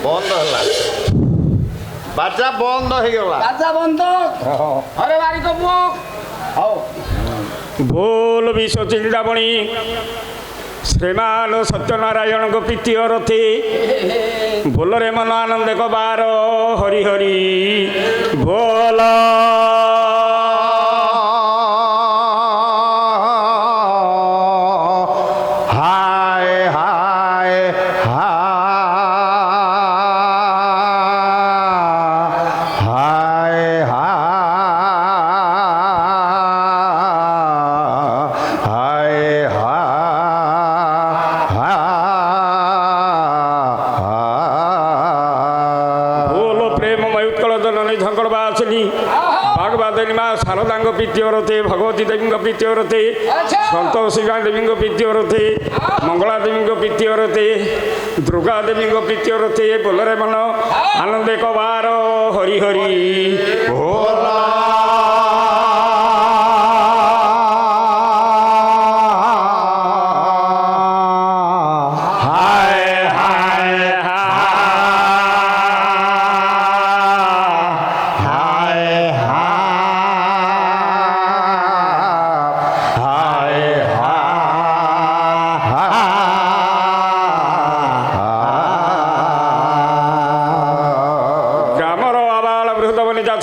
বন্ধ হলা বাজা বন্ধ হয়ে গেল বাজা বন্ধ আরে বাড়ি তো মুখ হও ভুল বিষ চিন্তামণি শ্রীমান সত্যনারায়ণ প্ରୀতি রথে ভোলরে মন আনন্দ কবার হরি হরি ভোল হায় হায় হায় হায় ভোল প্রেমময় উৎকল জননী ঝঙ্করবাসিনী ভাগবতী মা শারদাঙ্গ প্রীতি রথে ভগবতী দেবীঙ্গ প্রীতি রথে সন্তোষিকা দেবীঙ্গ প্রীতি রথে মঙ্গলা দেবীঙ্গ প্রীতি রথে দুর্গা দেবীঙ্গ প্রীতি রথে ভোলরে মন আনন্দে কবার হরি হরি ভোলা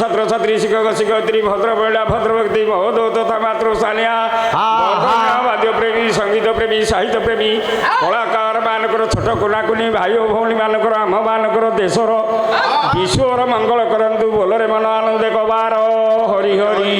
ছাত্রছাত্রী শিক্ষক শিক্ষয়িত্রী ভদ্র মহিলা ভদ্রভক্তি মহোদয় তথা মাতৃস্থানীয় বাদ্যপ্রেমী সঙ্গীত প্রেমী সাহিত্য প্রেমী কଳାକାର ମାନଙ୍କର ଛୋଟ କୁନାକୁନି ଭାଇ ଓ ଭଉଣୀ ମାନଙ୍କର ଆମ ମାନଙ୍କର ଦେଶର ବିଶ୍ୱର ମଙ୍ଗଳ କରନ୍ତୁ ବୋଲରେ ମନ ଆନନ୍ଦ କବାର ହରି ହରି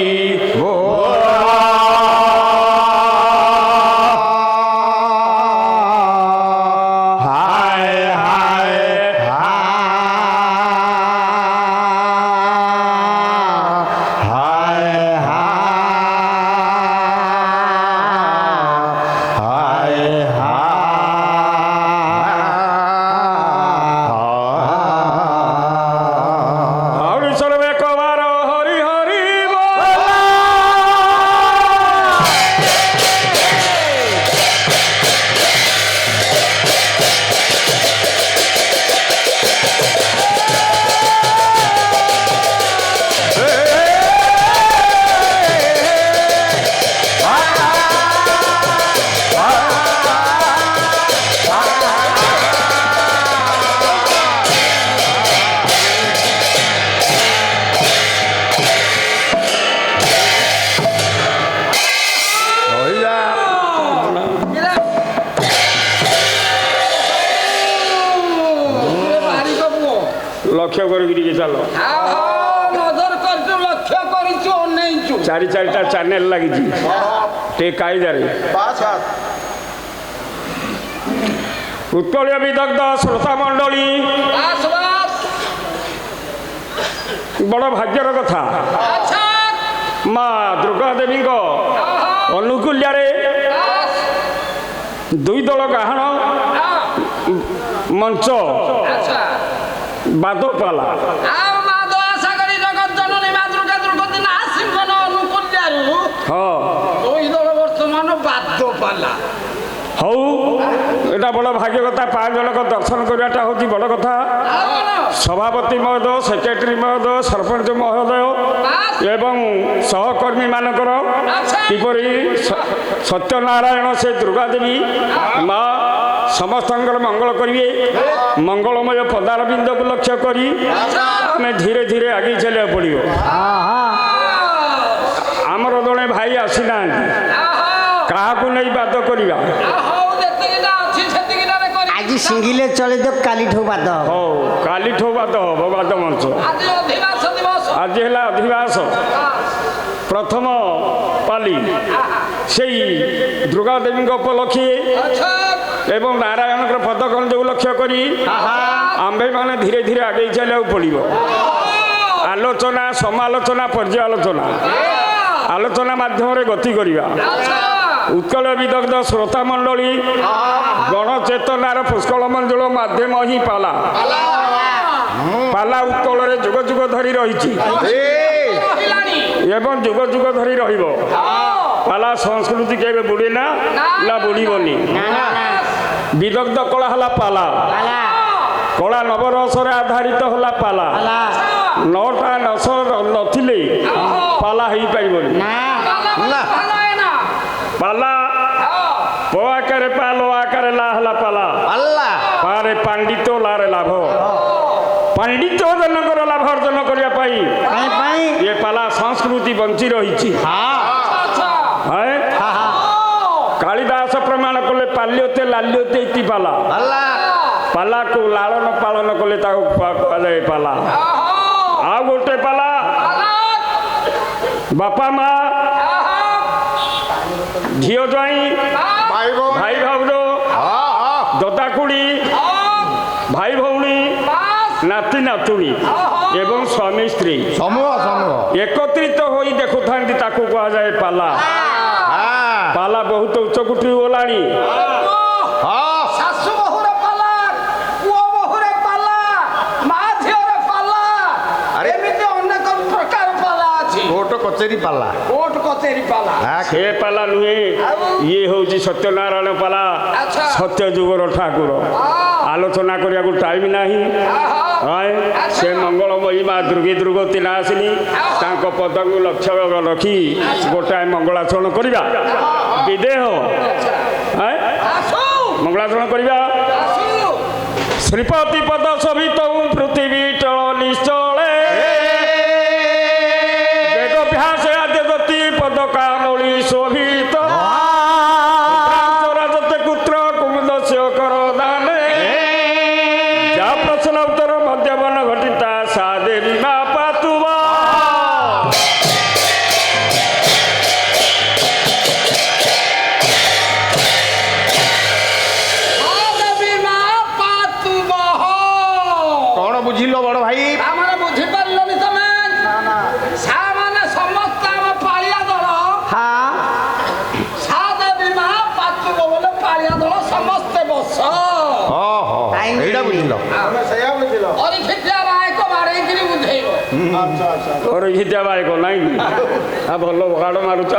লক্ষ্য করিকি ଟିକେ ଚାଲ ଚାରି ଚାରିଟା ଚ୍ୟାନେଲ ଲାଗିଛି ଟିକେ କାଇଦାରେ ଉତ୍କଳୀୟ ବିଦଗ୍ଧ ଶ୍ରୋତା ମଣ୍ଡଳୀ ବଡ଼ ଭାଗ୍ୟର କଥା ମା ଦୁର୍ଗା ଦେବୀଙ୍କ ଅନୁକୂଲ୍ୟରେ ଦୁଇ ଦଳ ଗାହାଣ ମଞ୍ଚ ବାଦପାଲା ହଉ ଏଇଟା ବଡ଼ ଭାଗ୍ୟ କଥା 5 ଜଣଙ୍କ ଦର୍ଶନ କରିବାଟା ହେଉଛି ବଡ଼ କଥା ସଭାପତି ମହୋଦୟ ସେକ୍ରେଟାରୀ ମହୋଦୟ ସରପଞ୍ଚ ମହୋଦୟ ଏବଂ ସହକର୍ମୀମାନଙ୍କର କିପରି ସତ୍ୟନାରାୟଣ ସେ ଦୁର୍ଗା ଦେବୀ ମା ସମସ୍ତଙ୍କର ମଙ୍ଗଳ କରିବେ ମଙ୍ଗଳମୟ ପଦାରବିନ୍ଦକୁ ଲକ୍ଷ୍ୟ କରି ଆମେ ଧୀରେ ଧୀରେ ଆଗେଇ ଚାଲିବାକୁ ପଡ଼ିବ ଆମର ଜଣେ ଭାଇ ଆସିନାହାନ୍ତି କାହାକୁ ନେଇ ବାଦ କରିବା ଆଜି ସିଙ୍ଗିଲେ ଚଳେ ତ କାଲିଠୁ ବାଦ ହଉ କାଲିଠୁ ବାଦ ହବ ବାଦ ମଞ୍ଚ ଆଜି ହେଲା ଅଧିବାସ ପ୍ରଥମ ପାଲି ସେଇ ଦୁର୍ଗା ଦେବୀଙ୍କ ଉପଲକ୍ଷେ ଏବଂ ନାରାୟଣଙ୍କର ପଦକନ ଯୋଉ ଲକ୍ଷ୍ୟ କରି ଆମ୍ଭେମାନେ ଧୀରେ ଧୀରେ ଆଗେଇ ଚାଲିବାକୁ ପଡ଼ିବ ଆଲୋଚନା ସମାଲୋଚନା ପର୍ଯ୍ୟାଲୋଚନା ଆଲୋଚନା ମାଧ୍ୟମରେ ଗତି କରିବା ଉତ୍କଳ ବିଦଗ୍ଧ ଶ୍ରୋତା ମଣ୍ଡଳୀ ଗଣଚେତନାର ପୁଷ୍କଳ ମଞ୍ଜୁଳ ମାଧ୍ୟମ ହିଁ ପାଲା ପାଲା ଉତ୍କଳରେ ଯୁଗ ଯୁଗ ଧରି ରହିଛି ଏବଂ ଯୁଗ ଯୁଗ ଧରି ରହିବ ପାଲା ସଂସ୍କୃତି କେବେ ବୁଡ଼େ ନା ବୁଡ଼ିବନି ବିଦଗ୍ଧ କଳା ହେଲା ପାଲା କଳା ନବରସରେ ଆଧାରିତ ହେଲା ପାଲା। ପାଲା ନଅଟା ରସ ନଥିଲେ ପାଲା ହେଇପାରିବନି। ନା ନା। ପାଲା ପ ଆକାରେ ପା ଲ ଆକାରେ ଲା ହେଲା ପାଲା। ପାଲା ପାରେ ପାଣ୍ଡିତ ଲାରେ ଲାଭ। ପାଣ୍ଡିତ ଜନଙ୍କର ଲାଭ ଅର୍ଜନ କରିବା ପାଇଁ କାଇଁ ପାଇଁ ଏ ପାଲା ସଂସ୍କୃତି ବଞ୍ଚି ରହିଛି। ହାଏ? କାଳିଦାସ ପ୍ରମାଣ କଲେ ପାଲ୍ୟତେ ଲାଲ୍ୟତେ ଇତି ପାଲା। ପାଲା ପାଲାକୁ ଲାଳନ ପାଳନ କଲେ ତାକୁ କୁହାଯାଏ ପାଲା। ଆଉ ଗୋଟେ ପାଲା ବାପା ମା ଝିଅ ଜ୍ୱାଇଁ ଭାଇ ଭଉଣୀ ଭାଇ ଭାଉଜ ଦଦା ଖୁଡ଼ି ଭାଇ ଭଉଣୀ ନାତି ନାତୁଣୀ ଏବଂ ସ୍ୱାମୀ ସ୍ତ୍ରୀ ସମୂହ ଏକତ୍ରିତ ହୋଇ ଦେଖୁଥାନ୍ତି ତାକୁ କୁହାଯାଏ ପାଲା। ପାଲା ବହୁତ ଉଚ୍ଚକୋଟୀ ଗଲାଣି। ଶାଶୁ ବୋହୂରେ ପାଲା, ପୁଅ ବୋହୂରେ ପାଲା, ମା ଝିଅରେ ପାଲା, ଆରେ। ଏମିତି ଅନେକ ପ୍ରକାର ପାଲା ଅଛି। କୋର୍ଟ କଚେରୀ ପାଲା କୋର୍ଟ କଚେରୀ ପାଲା। ସେ ପାଲା ନୁହେଁ, ଇଏ ହେଉଛି ସତ୍ୟନାରାୟଣ ପାଲା। ଆଚ୍ଛା। ସତ୍ୟ ଯୁଗର ଠାକୁର ଆଲୋଚନା କରିବାକୁ ଟାଇମ୍ ନାହିଁ। ସେ ମଙ୍ଗଳମୟୀ ମା ଦୁର୍ଗତି ନାସିନୀ ତାଙ୍କ ପଦକୁ ଲକ୍ଷ୍ୟ ରଖି ଗୋଟାଏ ମଙ୍ଗଳାଚରଣ କରିବା। ବିଦେହ ମଙ୍ଗଳାଚରଣ କରିବା। ଶ୍ରୀପତି ପଦ ଶୋଭିତ ପୃଥିବୀ ଚଳ ନିଶ୍ଚଳେ ବେଦଭ୍ୟାସ ଆଦ୍ୟଗତି ପଦ କାମଳି ଶୋଭିତ ରାଜତେ ପୁତ୍ର କୁମୁଦସ୍ୟ କର ଦାନେ ଯା ପ୍ରଶ୍ନ ଉତ୍ତର ମଧ୍ୟବନ ଘଟିତା ସା ଦେବୀ ମା ପାତୁବା। କଣ ବୁଝିଲ ବଡ ଭାଇ? ଆମର ବୁଝିପାରିଲନି ତମେ? ସାମାନେ ସମସ୍ତେ ଆମ ପାଳିଆ ଦଳ। ହଁ ସା ଦେବୀ ମା ପାତୁକ ବୋଲେ ପାଳିଆ ଦଳ ସମସ୍ତେ ବସ। କାହିଁକି? ଏଇଟା ବୁଝିଲ। ଅରିଖିତିଆ ରାୟକ ବାଡ଼େଇକିରି ବୁଝେଇବ। ଅରଖିତିଆ ବାଇକ ନାଇଁ ଭଲ ଗାଡ଼ ମାରୁଛ।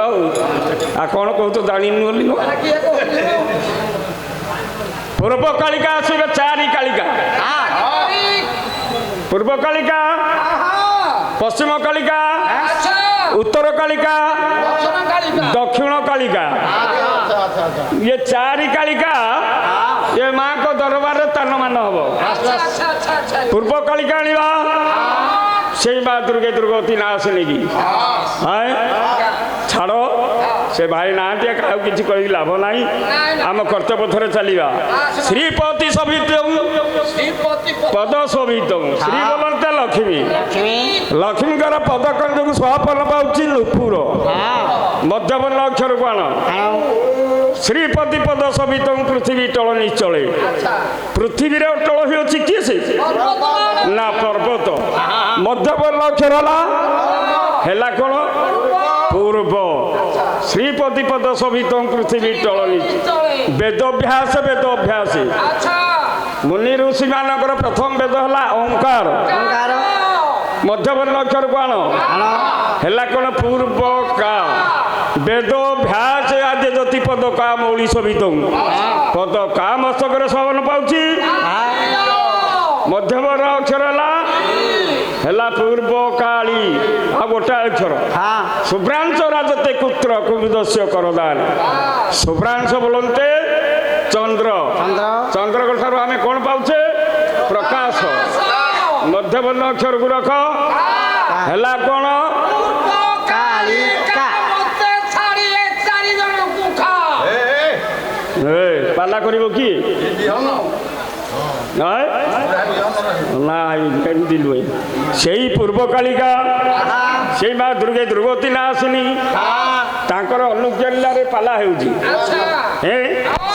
ଆଉ କ'ଣ କହୁଛ ଜାଣିନି ବୋଲି ନୁହଁ। କିଏ କହୁଛି? ପୂର୍ବ କାଳିକା ଆସିବେ ଚାରି କାଳିକା। ପୂର୍ବ କାଳିକା, ପଶ୍ଚିମ କାଳିକା, ଉତ୍ତର କାଳିକା, ଦକ୍ଷିଣ କାଳିକା। ଇଏ ଚାରି କାଳିକା ଏ ମାଙ୍କ ଦରବାରରେ ସ୍ଥାନମାନ ହବ। ପୂର୍ବ କାଳିକା ଆଣିବା ସେଇ ମା ଦୁର୍ଗତି ନା ଆସେନି କି? ଛାଡ଼ ସେ ଭାଇ ନାହାନ୍ତି, ଆଉ କିଛି କହିକି ଲାଭ ନାହିଁ। ଆମ କର୍ତ୍ତବ୍ୟଥରେ ଚାଲିବା। ଶ୍ରୀପତି ଶୋଭିତ ପଦ ଶୋଭିତ। ଶ୍ରୀ ବୋଲନ୍ତେ ଲକ୍ଷ୍ମୀ। ଲକ୍ଷ୍ମୀଙ୍କର ପଦ କନ୍ଦକୁ ସହପନ ପାଉଛି ନୁପୁର। ମଧ୍ୟବର୍ଣ୍ଣ ଅକ୍ଷରକୁ ଆଣ। ଶ୍ରୀପତି ପଦ ଶୋଭିତ ପୃଥିବୀ ଟଳ ନିଶ୍ଚଳେ। ପୃଥିବୀରେ ଅଟଳ ହେଉଛି କିଏ? ସେ ନା ପର୍ବତ। ମଧ୍ୟବର୍ଣ୍ଣ ଅକ୍ଷର ହେଲା କ'ଣ? ପୂର୍ବ। ଶ୍ରୀପତି ପଦ ଶୋଭିତ ପୃଥିବୀ ଟଳ ନିଶ୍ଚଳେ। ବେଦଭ୍ୟାସ ବେଦ ଅଭ୍ୟାସ। ମୁନି ଋଷି ମାନଙ୍କର ପ୍ରଥମ ବେଦ ହେଲା ଓଙ୍କାର। ମଧ୍ୟବର୍ଣ୍ଣ ଅକ୍ଷରକୁ ଆଣ ହେଲା କ'ଣ? ପୂର୍ବ କା। ବେଦ ଭ୍ୟାସ ଆଦ୍ୟ ଜ୍ୟୋତି ପଦ କା ମୌଳି ଶୋଭିତ। ପଦ କା ମସ୍ତକରେ ଶୋଭନ ପାଉଛି। ମଧ୍ୟବର୍ଣ୍ଣ ଅକ୍ଷର ହେଲା ପୂର୍ବ କାଳୀ। ଆଉ ଗୋଟାଏ ଅକ୍ଷର ଶୁଭ୍ରାଂଶ ରାଜତେ କୁତ୍ର କୁମୁଦସ୍ୟ କରଦାନ। ଶୁଭ୍ରାଂଶ ବୋଲନ୍ତେ ଚନ୍ଦ୍ର। ଚନ୍ଦ୍ରଙ୍କ ଠାରୁ ଆମେ କ'ଣ ପାଉଛେ? ପ୍ରକାଶ। ମଧ୍ୟବର୍ଣ୍ଣ ଅକ୍ଷରକୁ ରଖ ହେଲା କ'ଣ? ପାଲା କରିବ କି? ନା ଏମିତି ନୁହେଁ। ସେଇ ପୂର୍ବ କାଳିକା ସେଇ ମା ଦୁର୍ଗତି ନା ଆସିନି ତାଙ୍କର ଅନୁଜ୍ଞାରେ ପାଲା ହେଉଛି।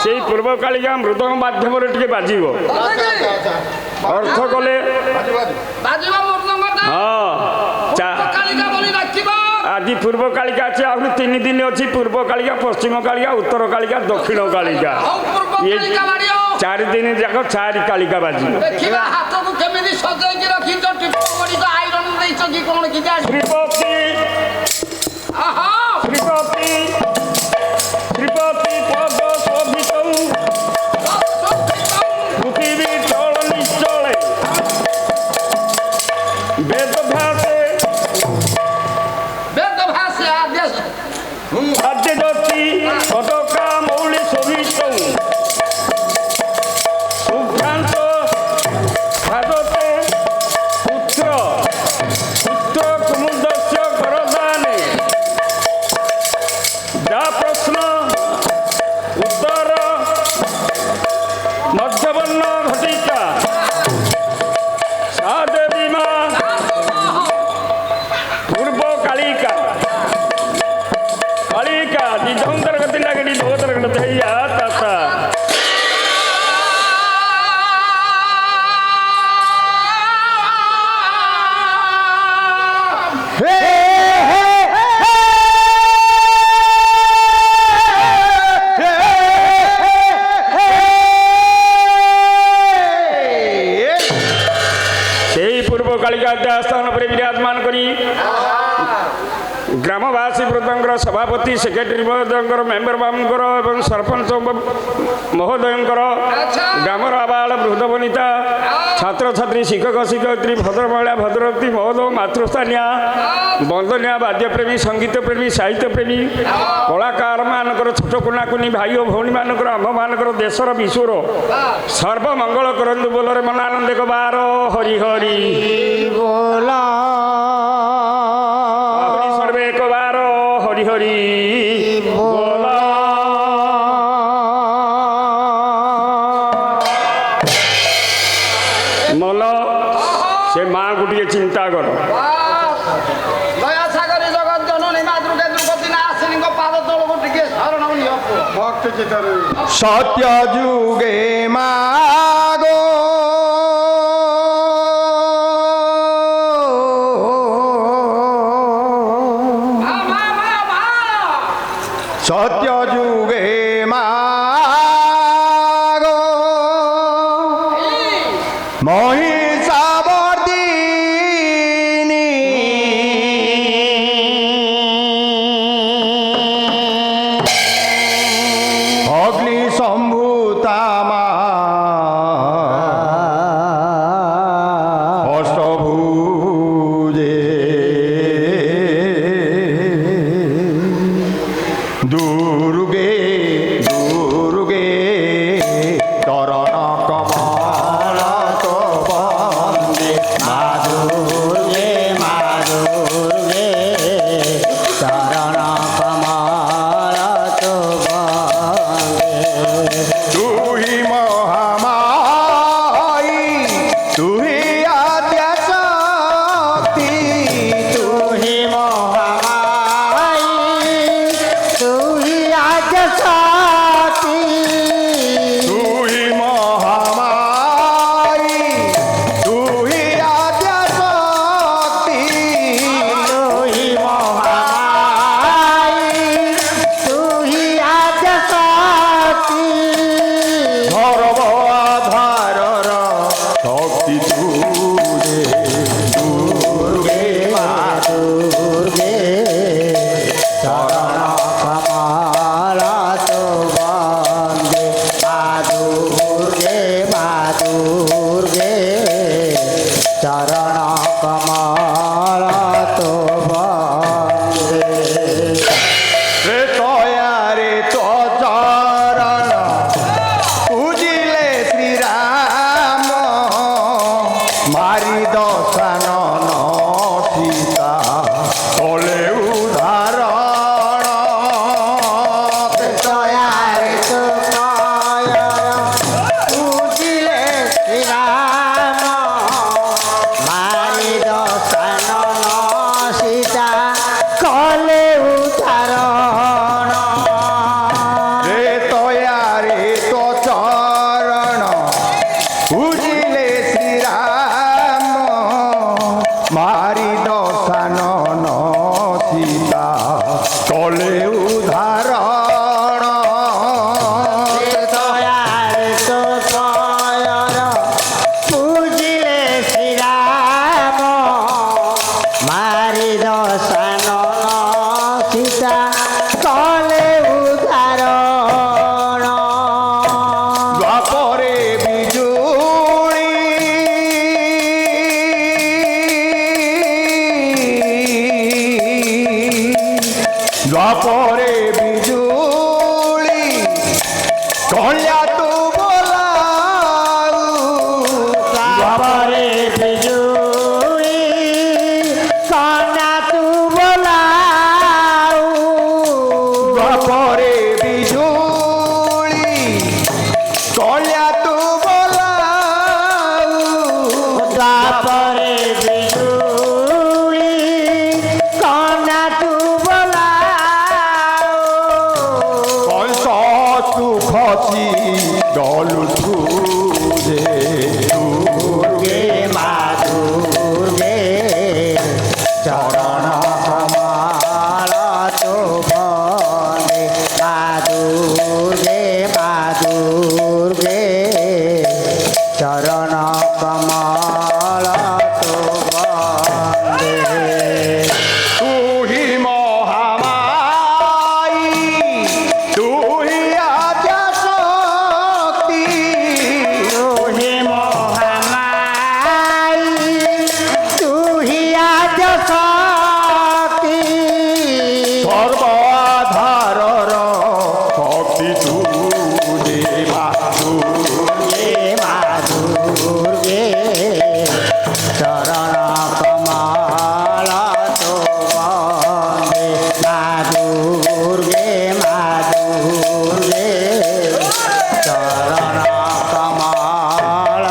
ସେଇ ପୂର୍ବ କାଳିକା ମୃଦଙ୍ଗ ମାଧ୍ୟମରେ ଟିକେ ବାଜିବ। ଅର୍ଥ କଲେ ଆଜି ପୂର୍ବ କାଳିକା ଅଛି, ଆହୁରି 3 ଦିନ ଅଛି। ପୂର୍ବ କାଳିକା, ପଶ୍ଚିମ କାଳିକା, ଉତ୍ତର କାଳିକା, ଦକ୍ଷିଣ କାଳିକା। 4 ଦିନ ଯାକ 4 କାଳିକା ବାଜିବ। ହାତକୁ କେମିତି ସଜେଇକି ରଖିଛ? ଆଇରନ୍ ଦେଇଛ କି କ'ଣ? କି ଶ୍ରୀପତି ଶ୍ରୀପତି ଶ୍ରୀପତି ପଦ ଶୋଭିତ ପୃଥିବୀ ତଳ ନିଶ୍ଚଳେ। বেদভাসে বেদভাসে আদেশ খাদ্য দত্তি পতাকা মৌলি শোভিত শুভ্রান্ত ভারতে পুত্র পুত্র কুমুদস্য করদানে যা প্রশ্ন উত্তর মধ্যবর্ণ ঘটিকা সা দেবী মা পূর্ব কালিকা কালিকা নিধন্তর গতি লাগি ধোতর গতি হইয়া তাতা সেই পূর্ব কালিকা স্থান উপরে বিরাজমান করি গ্রামবাসী বৃন্দଙ୍କର সভাপতি সেক্রেটারি মহোদয়ଙ୍କର মেম্বর বাবুଙ୍କର এবং ସରପଞ୍ଚ ମହୋଦୟଙ୍କର ଗ୍ରାମର ଆବାଳ ବୃଦ୍ଧ ବନିତା ଛାତ୍ରଛାତ୍ରୀ ଶିକ୍ଷକ ଶିକ୍ଷୟିତ୍ରୀ ଭଦ୍ର ମହିଳା ଭଦ୍ରବତୀ ମହୋଦୟ ମାତୃସ୍ଥାନୀୟ ବନ୍ଦନୀୟ ବାଦ୍ୟପ୍ରେମୀ ସଙ୍ଗୀତପ୍ରେମୀ ସାହିତ୍ୟପ୍ରେମୀ କଳାକାରମାନଙ୍କର ଛୋଟ କୁନାକୁନି ଭାଇ ଓ ଭଉଣୀମାନଙ୍କର ଆମ୍ଭମାନଙ୍କର ଦେଶର ବିଶ୍ୱର ସର୍ବମଙ୍ଗଳ କରନ୍ତୁ ବୋଲରେ ମନାନନ୍ଦ ଏକ ବାର ହରି ହରି बोला ସର୍ବେ ଏକ ବାର ହରି ହରି ବୋଲା। ମଲ ସେ ମାଆଙ୍କୁ ଟିକେ ଚିନ୍ତା କର। দয়া সাগরী জগৎ জননী মা দুর্গা দ্রৌপদী নাসিনীଙ୍କ ପାଦ ତଳକୁ ଟିକେ ଶରଣ ନିଅ ভক্ত চিত্তরে সত্য যুগে মাগো সত্য যুগে মাগো মহিষাবর্দিনী অগ্নি সম্ভূতামা অষ্টভুজে দুর্গে দুর্গে তরণ কমল তো বন্দে माधुर्ये माधुर्ये चरण कमल तो बंदे তুহি মহামায়ী তুহি আদ্যা শক্তি तुहि महामाई तुहि आज साथी তুহি মহামায়ী তুহি আদ্যা শক্তি तुहि महामाई तुहि आज साथी ধর্ম আধারর শক্তি তুরে দুর্গে মা दुर्गे चरण कमल तो बंदे दुर्गे चरण कमल तो बंदे রে তয়ারে তো চরণ পুজিলে শ্রীরাম মারি দশানন সীতা কলে উদাহরণ দয়ারে তো পুজিলে শ্রীরাম মারি দশানন সীতা কলে উদাহরণ রে তয়ারে তো চরণ পুজিলে শ্রীরাম মারি দশানন সীতা কলে উদাহরণ দয়ারে তো পুজিলে শ্রীরাম মারি দশানন সীতা কলে উদাহরণ দ্বাপরে বিজুড়ি द्वापरे बिजुली कल्या तू बोलाऊ द्वापरे बिजुली कन्या तू बोलाऊ द्वापरे बिजुली कल्या तू बोलाऊ द्वापरे बिजुली कन्या तू बोलाऊ कंस तू खसी डलु तुझे दुर्गे मा दुर्गे चरण कमल तो बंदे मा दुर्गे चरण कमल तो बंदे तू ही महामाई तू ही आद्या शक्ति तू ही महामाई तू ही आज शक्ति सर्वाधारर शक्ति तुझे मातु दुर्गे चरण कमल तो बंदे मा दुर्गे चरण कमल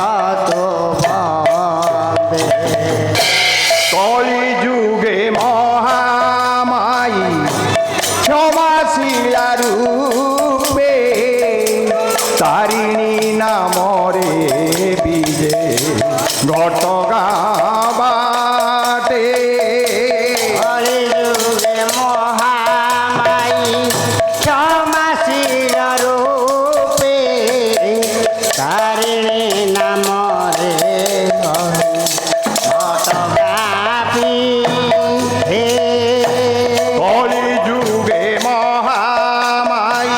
तो बंदे कलि जुगे महामाई क्षमाशिला रूपे तारिणी नामरे बीजे घटगाँ बाटे कलियुगे महामाई क्षमाशील रूपे तारिणी नाम रे घटगापी हे कलि जुगे महामाई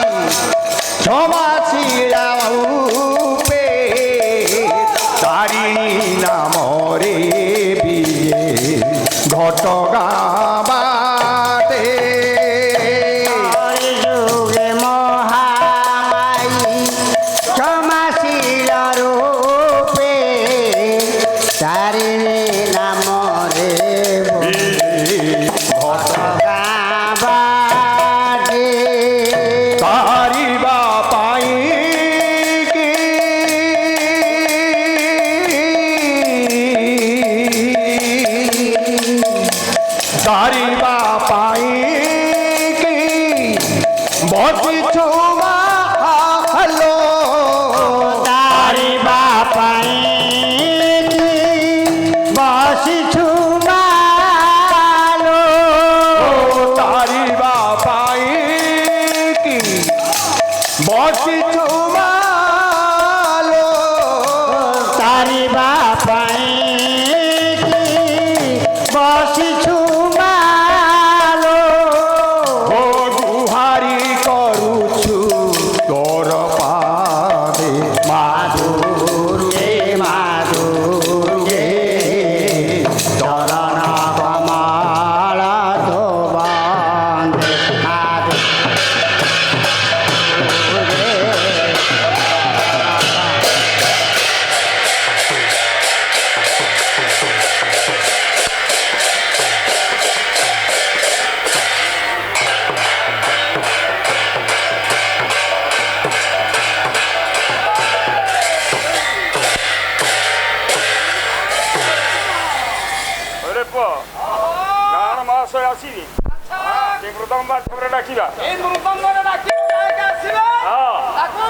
क्षमाशिला रूपे तारिणी नामरे बीजे घटगाँ बाटे कलियुगे महामाई क्षमाशील रूपे तारिणी नाम रे घटगाबाटे तारिबा पाई की तारिबा पाई की बसी छुआ हलो तारी बापाई बसी छुमालो तारिबा पाई की बसी छुआ लो तारी बापाई बसी छुमालो ओ गुहारी करुछु तोर पादे दुर्गे चरण कमल तो बंदे अरे पुଅ ଗାଁର ମହାଶୟ ଆସିବି ଟିକେ ମୃଦଙ୍ଗ ବାଦ୍ୟରେ ଡାକିବା এই মৃদঙ্গরে ডাকি আসিবে ହଁ ডাকু